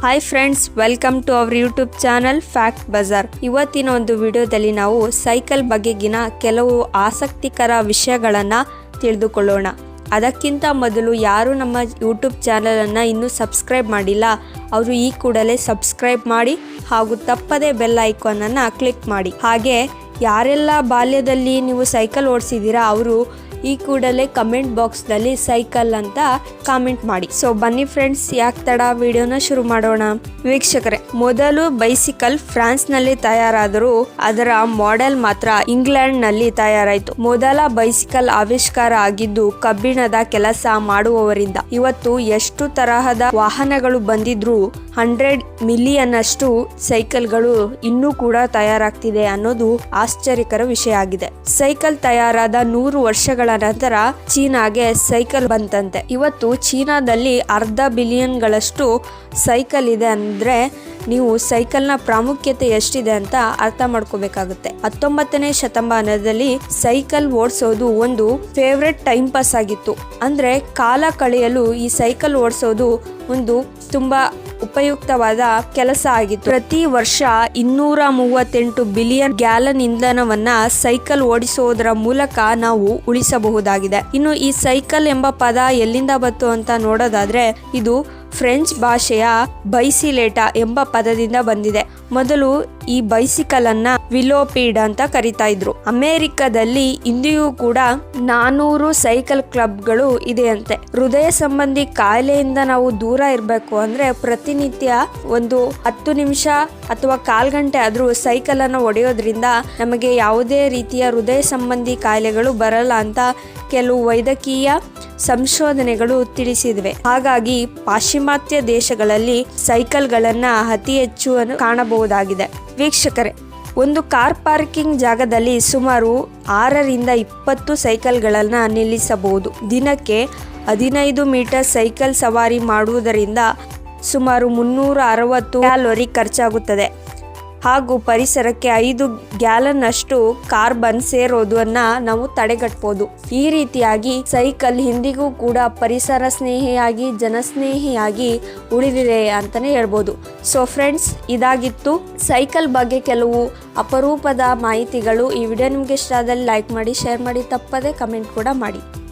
Hi friends, welcome to our YouTube channel fact bazaar. ಇವತ್ತಿನ ಒಂದು ವಿಡಿಯೋದಲ್ಲಿ ನಾವು ಸೈಕಲ್ ಬಗೆಗಿನ ಕೆಲವು ಆಸಕ್ತಿಕರ ವಿಷಯಗಳನ್ನು ತಿಳಿದುಕೊಳ್ಳೋಣ. ಅದಕ್ಕಿಂತ ಮೊದಲು ಯಾರು ನಮ್ಮ ಯೂಟ್ಯೂಬ್ ಚಾನಲನ್ನು ಇನ್ನೂ ಸಬ್ಸ್ಕ್ರೈಬ್ ಮಾಡಿಲ್ಲ ಅವರು ಈ ಕೂಡಲೇ ಸಬ್ಸ್ಕ್ರೈಬ್ ಮಾಡಿ ಹಾಗೂ ತಪ್ಪದೇ ಬೆಲ್ ಐಕಾನನ್ನು ಕ್ಲಿಕ್ ಮಾಡಿ. ಹಾಗೆ ಯಾರೆಲ್ಲ ಬಾಲ್ಯದಲ್ಲಿ ನೀವು ಸೈಕಲ್ ಓಡಿಸಿದ್ದೀರಾ ಅವರು ಈ ಕೂಡಲೇ ಕಮೆಂಟ್ ಬಾಕ್ಸ್ನಲ್ಲಿ ಸೈಕಲ್ ಅಂತ ಕಾಮೆಂಟ್ ಮಾಡಿ. ಸೊ ಬನ್ನಿ ಫ್ರೆಂಡ್ಸ್, ಯಾಕೆ ತಡ, ವಿಡಿಯೋನ ಶುರು ಮಾಡೋಣ. ವೀಕ್ಷಕರೇ, ಮೊದಲು ಬೈಸಿಕಲ್ ಫ್ರಾನ್ಸ್ನಲ್ಲಿ ತಯಾರಾದರೂ ಅದರ ಮಾಡೆಲ್ ಮಾತ್ರ ಇಂಗ್ಲೆಂಡ್ನಲ್ಲಿ ತಯಾರಾಯಿತು. ಮೊದಲ ಬೈಸಿಕಲ್ ಆವಿಷ್ಕಾರ ಆಗಿದ್ದು ಕಬ್ಬಿಣದ ಕೆಲಸ ಮಾಡುವವರಿಂದ. ಇವತ್ತು ಎಷ್ಟು ತರಹದ ವಾಹನಗಳು ಬಂದಿದ್ರೂ 100 ಮಿಲಿಯನ್ ಅಷ್ಟು ಸೈಕಲ್ಗಳು ಇನ್ನೂ ಕೂಡ ತಯಾರಾಗ್ತಿದೆ ಅನ್ನೋದು ಆಶ್ಚರ್ಯಕರ ವಿಷಯ ಆಗಿದೆ. ಸೈಕಲ್ ತಯಾರಾದ 100 ವರ್ಷಗಳ ನಂತರ ಚೀನಾಗೆ ಸೈಕಲ್ ಬಂತಂತೆ. ಇವತ್ತು ಚೀನಾದಲ್ಲಿ 1/2 ಬಿಲಿಯನ್ಗಳಷ್ಟು ಸೈಕಲ್ ಇದೆ ಅಂದ್ರೆ ನೀವು ಸೈಕಲ್ನ ಪ್ರಾಮುಖ್ಯತೆ ಎಷ್ಟಿದೆ ಅಂತ ಅರ್ಥ ಮಾಡ್ಕೋಬೇಕಾಗುತ್ತೆ. 19ನೇ ಶತಮಾನದಲ್ಲಿ ಸೈಕಲ್ ಓಡಿಸೋದು ಒಂದು ಫೇವ್ರೆಟ್ ಟೈಮ್ ಪಾಸ್ ಆಗಿತ್ತು. ಅಂದ್ರೆ ಕಾಲ ಕಳೆಯಲು ಈ ಸೈಕಲ್ ಓಡಿಸೋದು ಒಂದು ತುಂಬಾ ಉಪಯುಕ್ತವಾದ ಕೆಲಸ ಆಗಿತ್ತು. ಪ್ರತಿ ವರ್ಷ 238 ಬಿಲಿಯನ್ ಗ್ಯಾಲನ್ ಇಂಧನವನ್ನ ಸೈಕಲ್ ಓಡಿಸೋದರ ಮೂಲಕ ನಾವು ಉಳಿಸಬಹುದಾಗಿದೆ. ಇನ್ನು ಈ ಸೈಕಲ್ ಎಂಬ ಪದ ಎಲ್ಲಿಂದ ಬಂತು ಅಂತ ನೋಡೋದಾದ್ರೆ ಇದು ಫ್ರೆಂಚ್ ಭಾಷೆಯ ಬೈಸಿಲೇಟ ಎಂಬ ಪದದಿಂದ ಬಂದಿದೆ. ಮೊದಲು ಈ ಬೈಸಿಕಲ್ ಅನ್ನ ವಿಲೋಪೀಡ್ ಅಂತ ಕರಿತಾ ಇದ್ರು. ಅಮೆರಿಕದಲ್ಲಿ ಇಂದಿಯೂ ಕೂಡ 400 ಸೈಕಲ್ ಕ್ಲಬ್ಗಳು ಇದೆಯಂತೆ. ಹೃದಯ ಸಂಬಂಧಿ ಕಾಯಿಲೆಯಿಂದ ನಾವು ದೂರ ಇರಬೇಕು ಅಂದ್ರೆ ಪ್ರತಿನಿತ್ಯ ಒಂದು 10 ನಿಮಿಷ ಅಥವಾ 1/4 ಗಂಟೆ ಆದ್ರೂ ಸೈಕಲ್ ಅನ್ನು ಹೊಡೆಯೋದ್ರಿಂದ ನಮಗೆ ಯಾವುದೇ ರೀತಿಯ ಹೃದಯ ಸಂಬಂಧಿ ಕಾಯಿಲೆಗಳು ಬರಲ್ಲ ಅಂತ ಕೆಲವು ವೈದ್ಯಕೀಯ ಸಂಶೋಧನೆಗಳು ತಿಳಿಸಿದ್ವೆ. ಹಾಗಾಗಿ ಪಾಶ್ಚಿಮಾತ್ಯ ದೇಶಗಳಲ್ಲಿ ಸೈಕಲ್ಗಳನ್ನ ಅತಿ ಹೆಚ್ಚು ಕಾಣಬಹುದಾಗಿದೆ. ವೀಕ್ಷಕರೇ, ಒಂದು ಕಾರ್ ಪಾರ್ಕಿಂಗ್ ಜಾಗದಲ್ಲಿ ಸುಮಾರು 6 ರಿಂದ 20 ಸೈಕಲ್ಗಳನ್ನ ನಿಲ್ಲಿಸಬಹುದು. ದಿನಕ್ಕೆ 15 ಮೀಟರ್ ಸೈಕಲ್ ಸವಾರಿ ಮಾಡುವುದರಿಂದ ಸುಮಾರು 360 ಕ್ಯಾಲೋರಿ ಖರ್ಚಾಗುತ್ತದೆ ಹಾಗೂ ಪರಿಸರಕ್ಕೆ 5 ಗ್ಯಾಲನ್ ಅಷ್ಟು ಕಾರ್ಬನ್ ಸೇರೋದನ್ನ ನಾವು ತಡೆಗಟ್ಟಬಹುದು. ಈ ರೀತಿಯಾಗಿ ಸೈಕಲ್ ಇಂದಿಗೂ ಕೂಡ ಪರಿಸರ ಸ್ನೇಹಿಯಾಗಿ ಜನಸ್ನೇಹಿಯಾಗಿ ಉಳಿದಿದೆ ಅಂತಾನೆ ಹೇಳ್ಬೋದು. ಸೊ ಫ್ರೆಂಡ್ಸ್, ಇದಾಗಿತ್ತು ಸೈಕಲ್ ಬಗ್ಗೆ ಕೆಲವು ಅಪರೂಪದ ಮಾಹಿತಿಗಳು. ಈ ವಿಡಿಯೋ ನಿಮ್ಗೆ ಇಷ್ಟ ಆದಲ್ಲಿ ಲೈಕ್ ಮಾಡಿ, ಶೇರ್ ಮಾಡಿ, ತಪ್ಪದೆ ಕಮೆಂಟ್ ಕೂಡ ಮಾಡಿ.